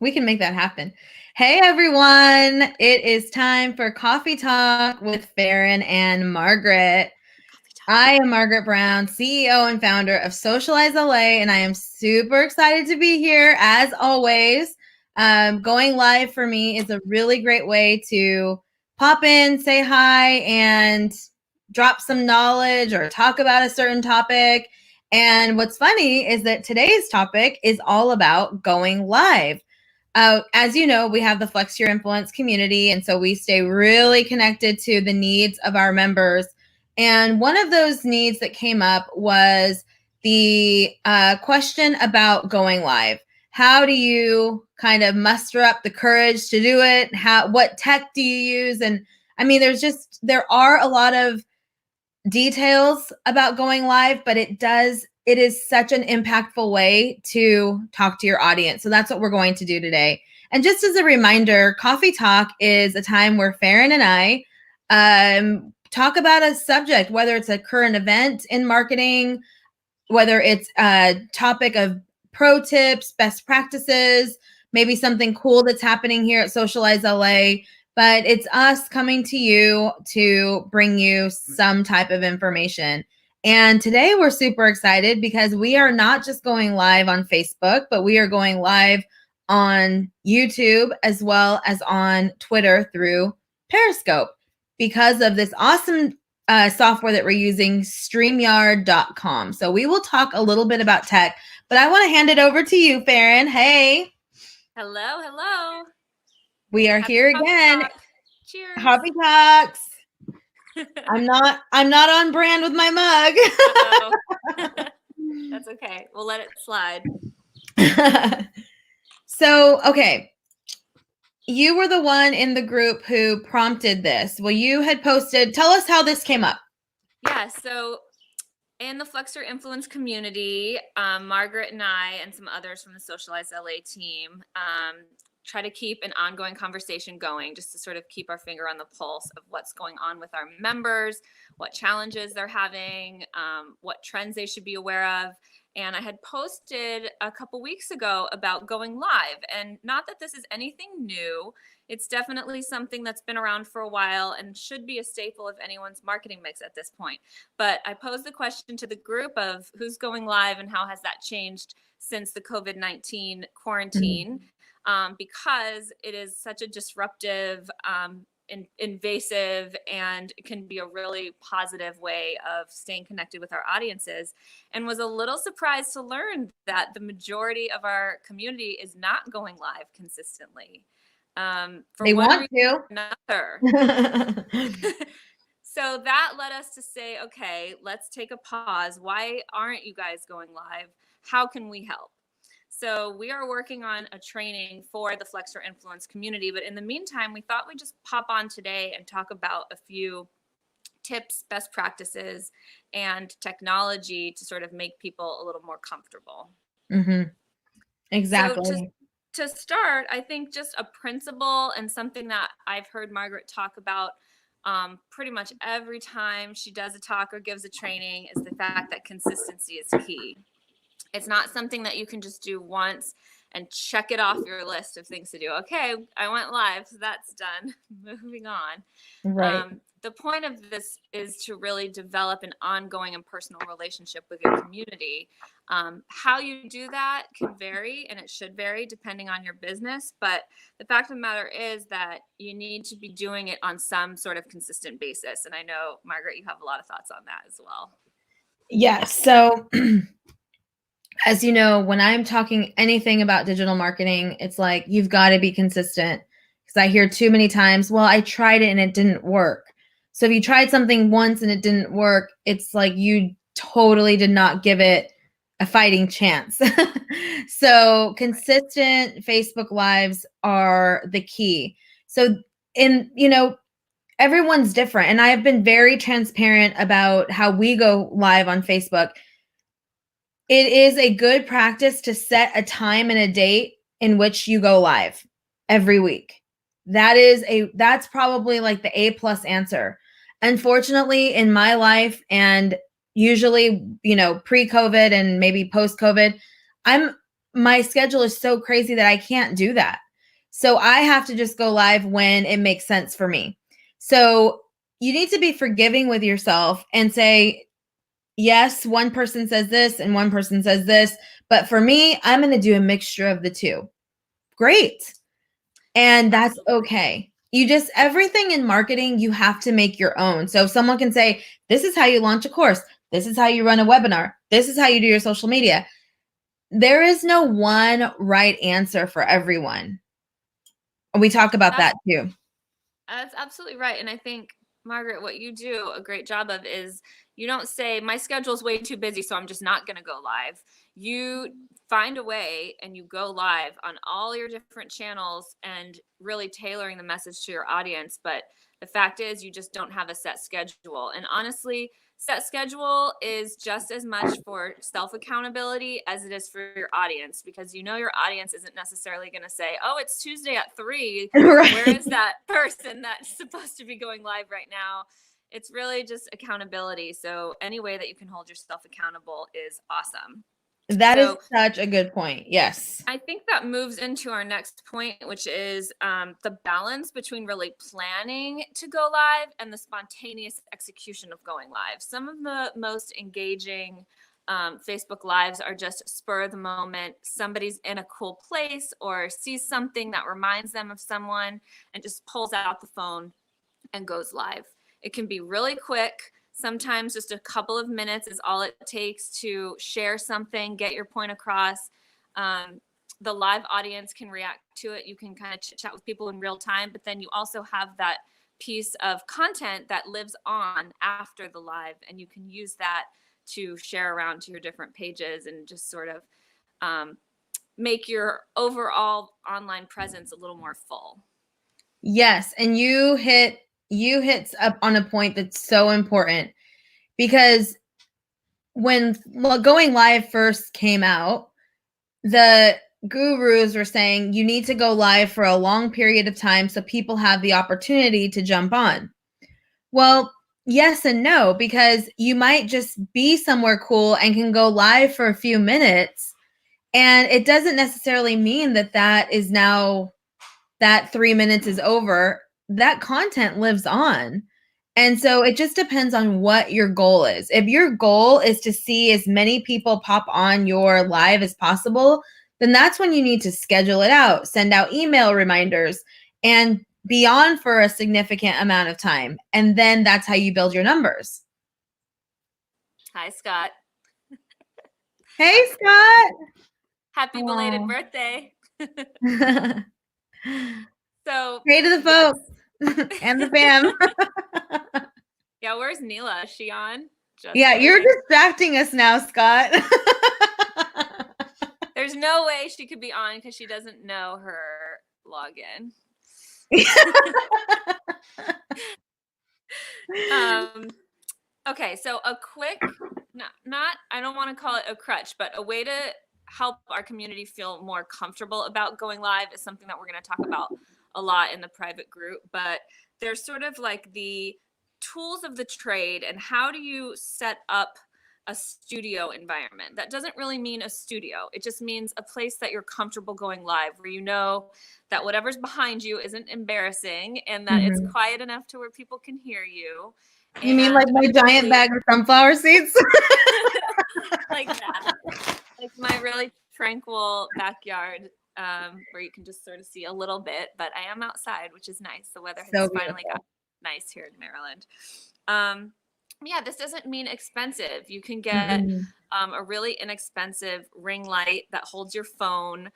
We can make that happen. Hey, everyone. It is time for Coffee Talk with Faryn and Margaret. I am Margaret Brown, CEO and founder of Socialize LA, and I am super excited to be here as always. Going live for me is a really great way to pop in, say hi, and drop some knowledge or talk about a certain topic. And what's funny is that today's topic is all about going live. As you know, we have the Flex Your Influence community, and so we stay really connected to the needs of our members. And one of those needs that came up was the question about going live. How do you kind of muster up the courage to do it? What tech do you use? And I mean, there are a lot of details about going live, but it is such an impactful way to talk to your audience. So that's what we're going to do today. And just as a reminder, Coffee Talk is a time where Faryn and I talk about a subject, whether it's a current event in marketing, whether it's a topic of pro tips, best practices, maybe something cool that's happening here at Socialize LA. But it's us coming to you to bring you some type of information. And today we're super excited because we are not just going live on Facebook, but we are going live on YouTube as well as on Twitter through Periscope because of this awesome software that we're using, StreamYard.com. So we will talk a little bit about tech, but I want to hand it over to you, Faryn. Hey. Hello, hello. We are here again. Cheers. Coffee Talks. I'm not on brand with my mug. That's okay. We'll let it slide. So, okay. You were the one in the group who prompted this. Well, you had posted, tell us how this came up. Yeah, so in the Flex Your Influence community, Margaret and I and some others from the Socialize LA team try to keep an ongoing conversation going, just to sort of keep our finger on the pulse of what's going on with our members, what challenges they're having, what trends they should be aware of. And I had posted a couple weeks ago about going live. And not that this is anything new. It's definitely something that's been around for a while and should be a staple of anyone's marketing mix at this point. But I posed the question to the group of who's going live and how has that changed since the COVID-19 quarantine, because it is such a disruptive, invasive, and it can be a really positive way of staying connected with our audiences, and was a little surprised to learn that the majority of our community is not going live consistently. They want to. Another. So that led us to say, okay, let's take a pause. Why aren't you guys going live? How can we help? So we are working on a training for the Flex Your Influence community. But in the meantime, we thought we'd just pop on today and talk about a few tips, best practices, and technology to sort of make people a little more comfortable. Mm-hmm. Exactly. So to start, I think just a principle and something that I've heard Margaret talk about pretty much every time she does a talk or gives a training is the fact that consistency is key. It's not something that you can just do once and check it off your list of things to do. Okay, I went live, so that's done. Moving on. Right. The point of this is to really develop an ongoing and personal relationship with your community. How you do that can vary, and it should vary depending on your business. But the fact of the matter is that you need to be doing it on some sort of consistent basis. And I know, Margaret, you have a lot of thoughts on that as well. Yeah. So as you know, when I'm talking anything about digital marketing, it's like, you've got to be consistent, because I hear too many times, well, I tried it and it didn't work. So if you tried something once and it didn't work, it's like you totally did not give it a fighting chance. So consistent Facebook Lives are the key. So everyone's different. And I have been very transparent about how we go live on Facebook. It is a good practice to set a time and a date in which you go live every week. That's probably like the A+ answer. Unfortunately, in my life, and usually, pre-COVID and maybe post-COVID, I'm my schedule is so crazy that I can't do that. So I have to just go live when it makes sense for me. So you need to be forgiving with yourself and say, yes, one person says this and one person says this, but for me, I'm going to do a mixture of the two. Great. And that's okay. You just, everything in marketing, you have to make your own. So someone can say, this is how you launch a course. This is how you run a webinar. This is how you do your social media. There is no one right answer for everyone. And we talk about that too. That's absolutely right. And I think, Margaret, what you do a great job of is you don't say, my schedule's way too busy, so I'm just not going to go live. You find a way and you go live on all your different channels and really tailoring the message to your audience. But the fact is, you just don't have a set schedule. And honestly, set schedule is just as much for self accountability as it is for your audience, because you know your audience isn't necessarily going to say, oh, it's Tuesday at 3. Right. Where is that person that's supposed to be going live right now? It's really just accountability. So any way that you can hold yourself accountable is awesome. That is such a good point. Yes. I think that moves into our next point, which is the balance between really planning to go live and the spontaneous execution of going live. Some of the most engaging Facebook Lives are just spur of the moment. Somebody's in a cool place or sees something that reminds them of someone and just pulls out the phone and goes live. It can be really quick. Sometimes just a couple of minutes is all it takes to share something, get your point across. The live audience can react to it. You can kind of chit chat with people in real time, but then you also have that piece of content that lives on after the live, and you can use that to share around to your different pages and just sort of make your overall online presence a little more full. Yes, and you hit up on a point that's so important, because when going live first came out, the gurus were saying you need to go live for a long period of time so people have the opportunity to jump on. Well, yes and no, because you might just be somewhere cool and can go live for a few minutes, and it doesn't necessarily mean that is now that 3 minutes is over. That content lives on. And so it just depends on what your goal is. If your goal is to see as many people pop on your live as possible, then that's when you need to schedule it out, send out email reminders, and be on for a significant amount of time. And then that's how you build your numbers. Hi, Scott. Hey, Scott. Happy belated birthday. So hey to the folks and the fam. Yeah, where's Neela? Is she on? You're distracting us now, Scott. There's no way she could be on because she doesn't know her login. Okay, so a quick, not I don't want to call it a crutch, but a way to help our community feel more comfortable about going live is something that we're going to talk about a lot in the private group. But there's sort of like the tools of the trade, and how do you set up a studio environment. That doesn't really mean a studio. It just means a place that you're comfortable going live, where you know that whatever's behind you isn't embarrassing and that it's quiet enough to where people can hear you. You mean like my giant bag of sunflower seeds? Like that. Like my really tranquil backyard where you can just sort of see a little bit, but I am outside, which is nice. The weather has finally got nice here in Maryland. Yeah, this doesn't mean expensive. You can get a really inexpensive ring light that holds your phone.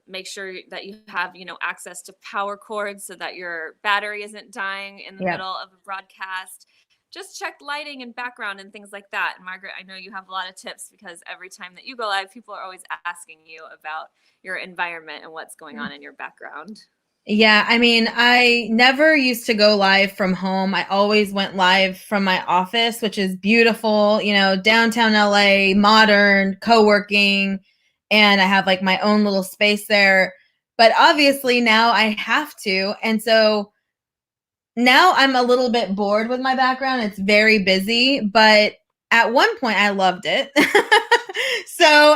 Make sure that you have, access to power cords so that your battery isn't dying in the middle of a broadcast. Just check lighting and background and things like that. And Margaret, I know you have a lot of tips because every time that you go live, people are always asking you about your environment and what's going on in your background. Yeah, I mean, I never used to go live from home. I always went live from my office, which is beautiful, downtown LA, modern, co-working, and I have like my own little space there. But obviously now I have to. And so now I'm a little bit bored with my background. It's very busy, but at one point I loved it. So,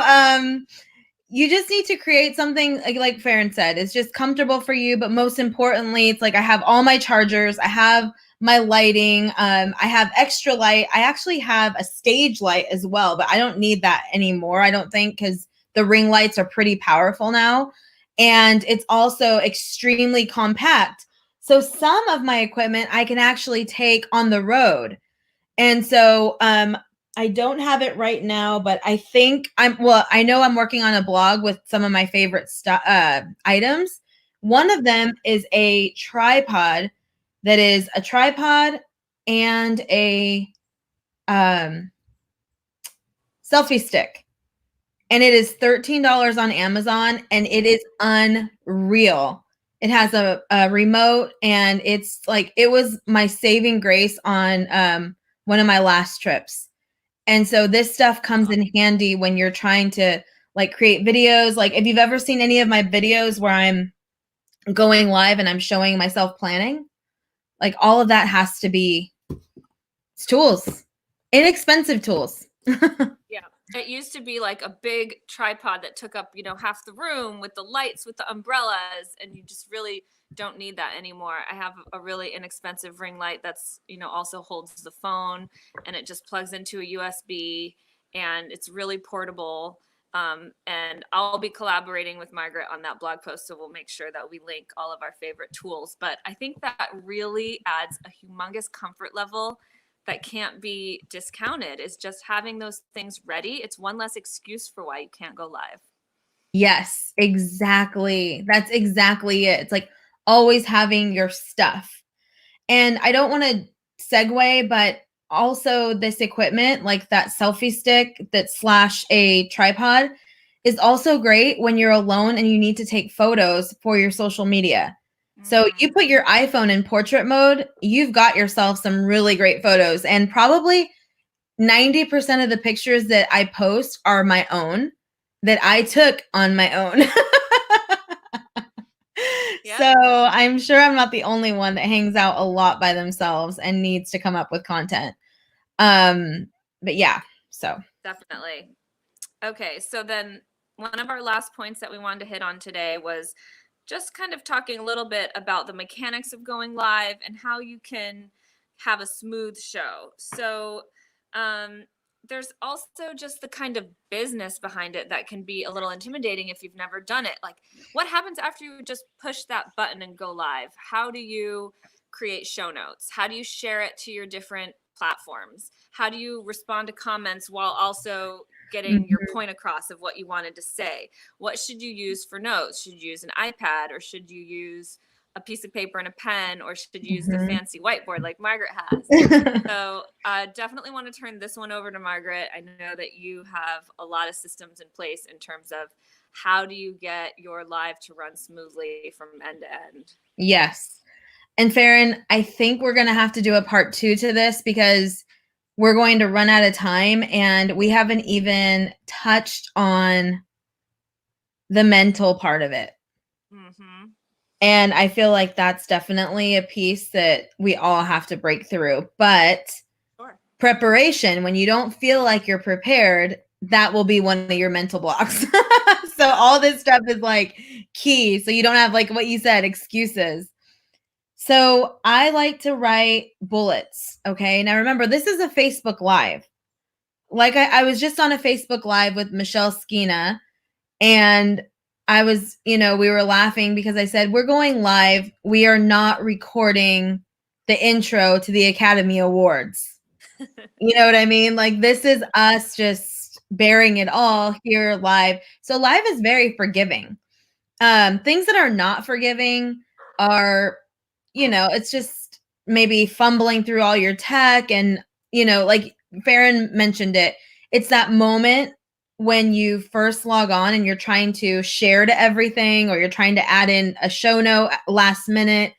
you just need to create something like Faryn said, it's just comfortable for you. But most importantly, it's like I have all my chargers, I have my lighting, I have extra light. I actually have a stage light as well, but I don't need that anymore, I don't think, because the ring lights are pretty powerful now. And it's also extremely compact. So some of my equipment I can actually take on the road. And so I don't have it right now, but I think I know I'm working on a blog with some of my favorite items. One of them is a tripod that is a tripod and a selfie stick. And it is $13 on Amazon, and it is unreal. It has a remote, and it's like, it was my saving grace on one of my last trips. And so this stuff comes in handy when you're trying to like create videos. Like if you've ever seen any of my videos where I'm going live and I'm showing myself planning, like all of that has to be tools, inexpensive tools. Yeah. It used to be like a big tripod that took up, half the room with the lights, with the umbrellas, and you just really don't need that anymore. I have a really inexpensive ring light that's, also holds the phone, and it just plugs into a USB, and it's really portable. And I'll be collaborating with Margaret on that blog post, so we'll make sure that we link all of our favorite tools. But I think that really adds a humongous comfort level that can't be discounted, is just having those things ready. It's one less excuse for why you can't go live. Yes, exactly. That's exactly it. It's like always having your stuff. And I don't want to segue, but also this equipment, like that selfie stick that / a tripod, is also great when you're alone and you need to take photos for your social media. So you put your iPhone in portrait mode, you've got yourself some really great photos. And probably 90% of the pictures that I post are my own, that I took on my own. Yep. So I'm sure I'm not the only one that hangs out a lot by themselves and needs to come up with content. But yeah, so. Definitely. Okay, so then one of our last points that we wanted to hit on today was just kind of talking a little bit about the mechanics of going live and how you can have a smooth show. So there's also just the kind of business behind it that can be a little intimidating if you've never done it. Like, what happens after you just push that button and go live? How do you create show notes? How do you share it to your different platforms? How do you respond to comments while also getting your point across of what you wanted to say? What should you use for notes? Should you use an iPad, or should you use a piece of paper and a pen, or should you use the fancy whiteboard like Margaret has? So definitely want to turn this one over to Margaret. I know that you have a lot of systems in place in terms of how do you get your live to run smoothly from end to end? Yes. And Faryn, I think we're going to have to do a part 2 to this, because we're going to run out of time and we haven't even touched on the mental part of it. Mm-hmm. And I feel like that's definitely a piece that we all have to break through. But preparation, when you don't feel like you're prepared, that will be one of your mental blocks. So all this stuff is like key. So you don't have, like what you said, excuses. So I like to write bullets. Okay. Now remember, this is a Facebook Live. Like I was just on a Facebook Live with Michelle Skina, and I was, we were laughing because I said, we're going live. We are not recording the intro to the Academy Awards. You know what I mean? Like, this is us just bearing it all here live. So live is very forgiving. Things that are not forgiving are, it's just maybe fumbling through all your tech. And, like Faryn mentioned it, it's that moment when you first log on and you're trying to share to everything, or you're trying to add in a show note last minute.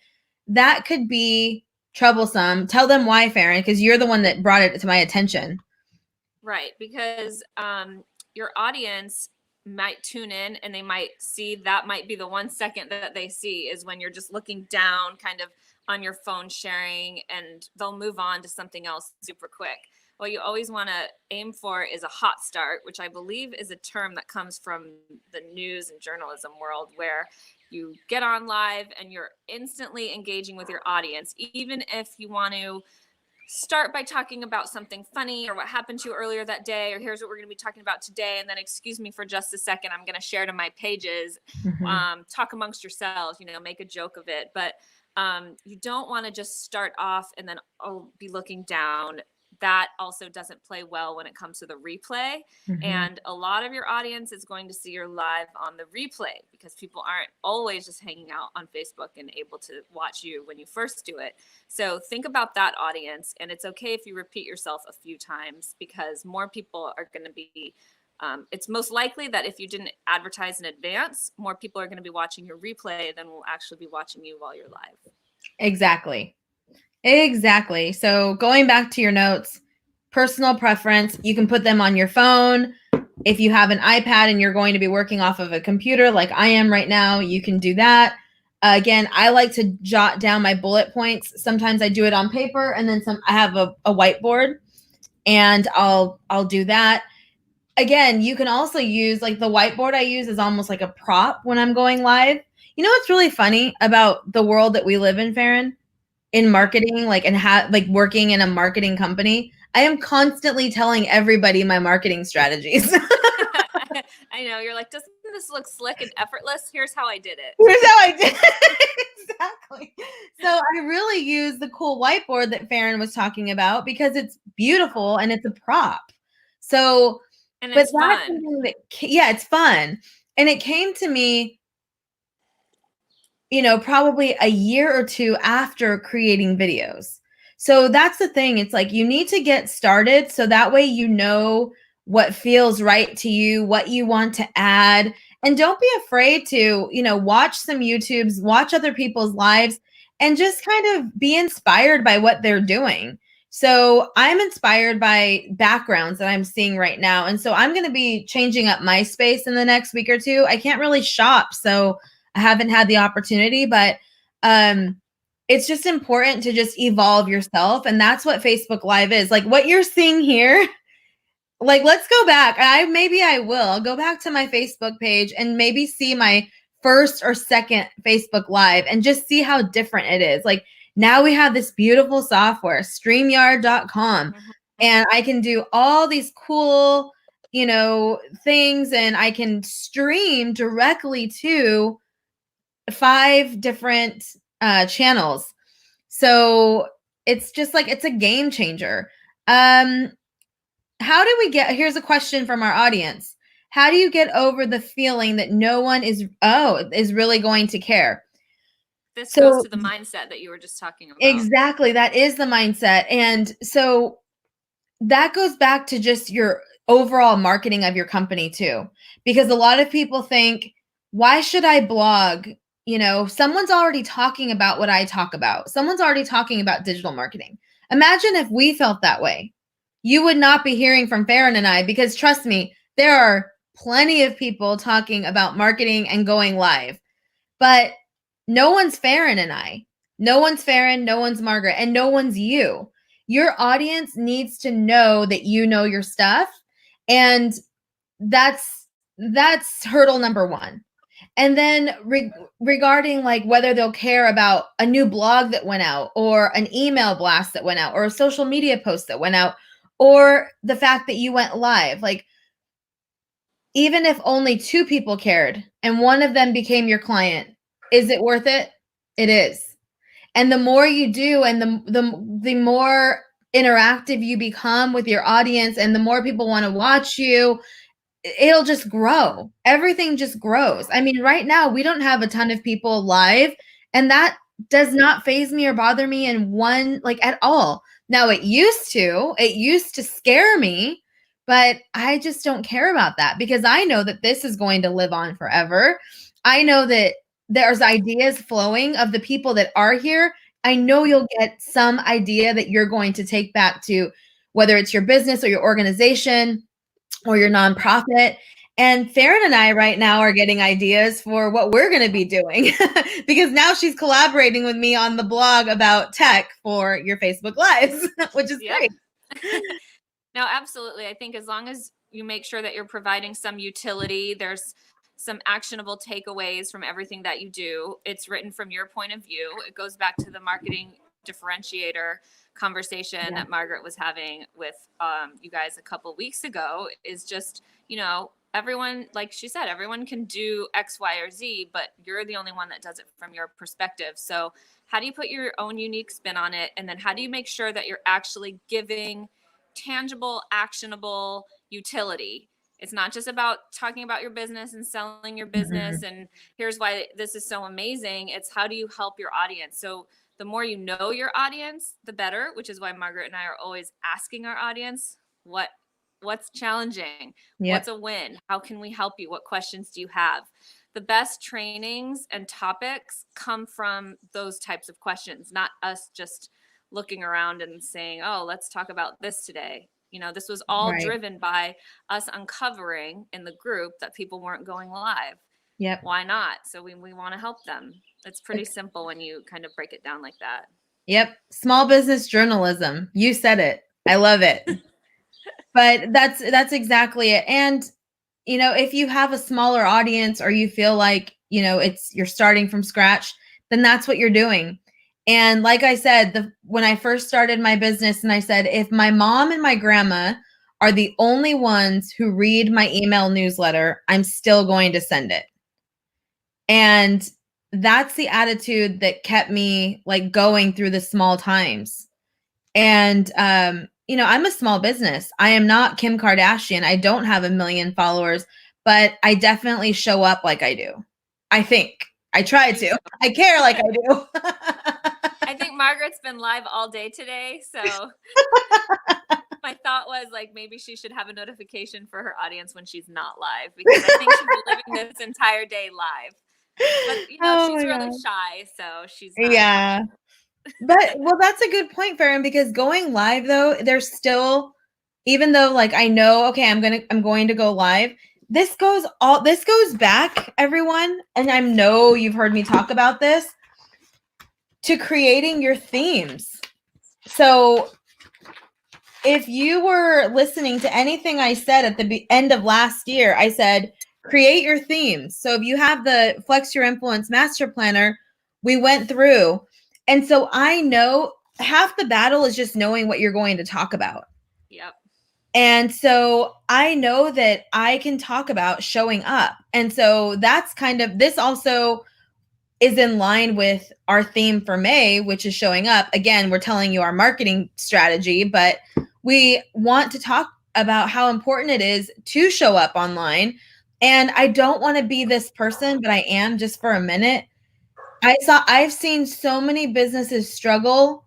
That could be troublesome. Tell them why, Faryn, because you're the one that brought it to my attention. Right, because your audience might tune in and they might see that might be the 1 second that they see is when you're just looking down kind of on your phone sharing, and they'll move on to something else super quick. what you always want to aim for is a hot start, which I believe is a term that comes from the news and journalism world, where you get on live and you're instantly engaging with your audience, even if you want to start by talking about something funny or what happened to you earlier that day, or here's what we're going to be talking about today, and then excuse me for just a second, I'm going to share to my pages. Talk amongst yourselves, make a joke of it. But you don't want to just start off and then be looking down. That also doesn't play well when it comes to the replay. And a lot of your audience is going to see your live on the replay, because people aren't always just hanging out on Facebook and able to watch you when you first do it. So think about that audience, and it's okay if you repeat yourself a few times, because more people are going to be, it's most likely that if you didn't advertise in advance, more people are going to be watching your replay than will actually be watching you while you're live. Exactly. So going back to your notes, personal preference, you can put them on your phone. If you have an iPad and you're going to be working off of a computer like I am right now, you can do that. Again, I like to jot down my bullet points. Sometimes I do it on paper, and then I have a whiteboard, and I'll do that. Again, you can also use, like, the whiteboard I use is almost like a prop when I'm going live. You know what's really funny about the world that we live in, Faryn? In marketing, and working in a marketing company, I am constantly telling everybody my marketing strategies. I know, you're like, doesn't this look slick and effortless? Here's how I did it. Exactly. So I really use the cool whiteboard that Faryn was talking about, because it's beautiful and it's a prop. So, and it's fun. It's fun. And it came to me, probably a year or two after creating videos. So that's the thing. It's like, you need to get started, so that way what feels right to you, what you want to add. And don't be afraid to, watch some YouTubes, watch other people's lives, and just kind of be inspired by what they're doing. So I'm inspired by backgrounds that I'm seeing right now. And so I'm going to be changing up my space in the next week or two. I can't really shop, so I haven't had the opportunity, but it's just important to just evolve yourself. And that's what Facebook Live is. Like what you're seeing here, like, let's go back. I'll go back to my Facebook page and maybe see my first or second Facebook Live and just see how different it is. Like, now we have this beautiful software, StreamYard.com, and I can do all these cool, things, and I can stream directly to 5 different channels. So it's just like, it's a game changer. Here's a question from our audience. How do you get over the feeling that no one is really going to care? This goes to the mindset that you were just talking about. Exactly. That is the mindset. And so that goes back to just your overall marketing of your company too. Because a lot of people think, why should I blog? Someone's already talking about what I talk about. Someone's already talking about digital marketing. Imagine if we felt that way. You would not be hearing from Faryn and I, because trust me, there are plenty of people talking about marketing and going live. But no one's Faryn and I. No one's Faryn, no one's Margaret, and no one's you. Your audience needs to know that you know your stuff. And that's hurdle number 1. And then regarding like whether they'll care about a new blog that went out, or an email blast that went out, or a social media post that went out, or the fact that you went live, like, even if only 2 people cared and one of them became your client, is it worth it? It is. And the more you do, and the more interactive you become with your audience, and the more people want to watch you, it'll just grow. Everything just grows. I mean, right now we don't have a ton of people live, and that does not faze me or bother me at all. Now it used to scare me, but I just don't care about that, because I know that this is going to live on forever. I know that there's ideas flowing of the people that are here. I know you'll get some idea that you're going to take back to, whether it's your business or your organization or your nonprofit. And Faryn and I right now are getting ideas for what we're going to be doing, because now she's collaborating with me on the blog about tech for your Facebook Lives, which is great. No, absolutely. I think as long as you make sure that you're providing some utility, there's some actionable takeaways from everything that you do. It's written from your point of view. It goes back to the marketing differentiator conversation that Margaret was having with you guys a couple weeks ago, is just, everyone, like she said, everyone can do X, Y, or Z, but you're the only one that does it from your perspective. So how do you put your own unique spin on it? And then how do you make sure that you're actually giving tangible, actionable utility? It's not just about talking about your business and selling your business and here's why this is so amazing. It's how do you help your audience? So the more you know your audience, the better, which is why Margaret and I are always asking our audience, what's challenging? What's a win? How can we help you? What questions do you have? The best trainings and topics come from those types of questions, not us just looking around and saying, oh, let's talk about this today. This was all driven by us uncovering in the group that people weren't going live. Yep. Why not? So we want to help them. It's pretty simple when you kind of break it down like that. Yep. Small business journalism. You said it. I love it. But that's exactly it. And, if you have a smaller audience or you feel like, you're starting from scratch, then that's what you're doing. And like I said, when I first started my business, and I said, if my mom and my grandma are the only ones who read my email newsletter, I'm still going to send it. And that's the attitude that kept me like going through the small times. And, I'm a small business. I am not Kim Kardashian. I don't have 1 million followers, but I definitely show up like I do. I think I try to. I care like I do. I think Margaret's been live all day today. So my thought was like, maybe she should have a notification for her audience when she's not live, because I think she's living this entire day live. But, she's really shy. So she's not. Yeah. But that's a good point, Faryn, because going live though, there's still, even though like I know, okay, I'm going to go live. This goes back, everyone, and I know you've heard me talk about this, to creating your themes. So if you were listening to anything I said at the end of last year, I said, create your themes. So if you have the Flex Your Influence Master Planner, we went through. And so I know half the battle is just knowing what you're going to talk about. Yep. And so I know that I can talk about showing up. And so that's this also is in line with our theme for May, which is showing up. Again, we're telling you our marketing strategy, but we want to talk about how important it is to show up online. And I don't want to be this person, but I am just for a minute. I've seen so many businesses struggle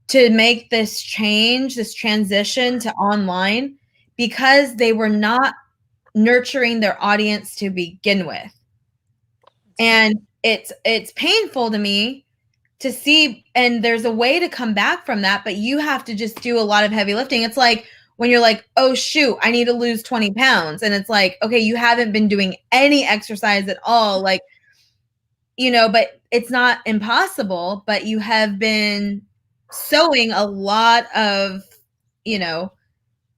to make this transition to online, because they were not nurturing their audience to begin with. And it's painful to me to see, and there's a way to come back from that, but you have to just do a lot of heavy lifting. It's like when you're like, oh shoot, I need to lose 20 pounds. And it's like, okay, you haven't been doing any exercise at all. Like, but it's not impossible, but you have been sowing a lot of,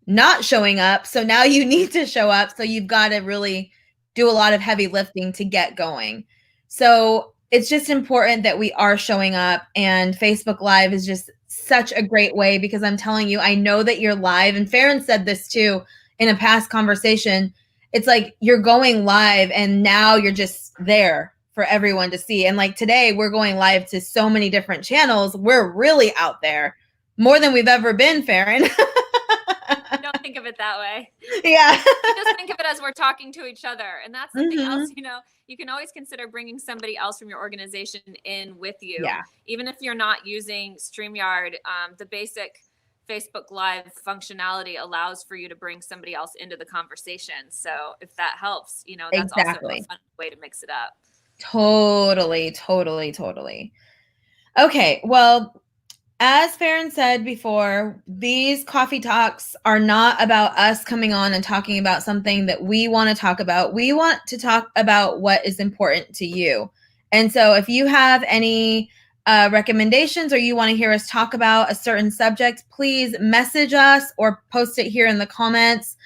not showing up. So now you need to show up. So you've got to really do a lot of heavy lifting to get going. So it's just important that we are showing up, and Facebook Live is just such a great way, because I'm telling you, I know that you're live, and Faryn said this too in a past conversation. It's like you're going live and now you're just there for everyone to see. And like today, we're going live to so many different channels. We're really out there more than we've ever been, Faryn. Don't think of it that way. Yeah. Just think of it as we're talking to each other. And that's something else, you can always consider bringing somebody else from your organization in with you. Yeah. Even if you're not using StreamYard, the basic Facebook Live functionality allows for you to bring somebody else into the conversation. So if that helps, that's also a fun way to mix it up. Totally. Okay. Well, as Faryn said before, these coffee talks are not about us coming on and talking about something that we want to talk about. We want to talk about what is important to you. And so if you have any recommendations or you want to hear us talk about a certain subject, please message us or post it here in the comments.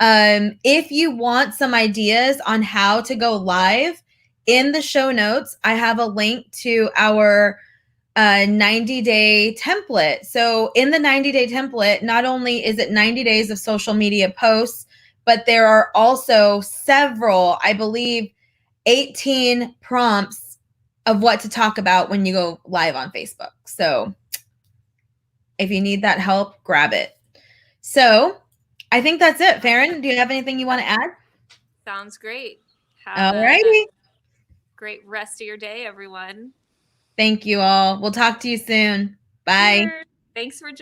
If you want some ideas on how to go live, in the show notes, I have a link to our 90-day template. So in the 90-day template, not only is it 90 days of social media posts, but there are also several, I believe, 18 prompts of what to talk about when you go live on Facebook. So if you need that help, grab it. So I think that's it. Faryn, do you have anything you want to add? Sounds great. All righty. Great rest of your day, everyone. Thank you all. We'll talk to you soon. Bye. Cheers. Thanks for joining.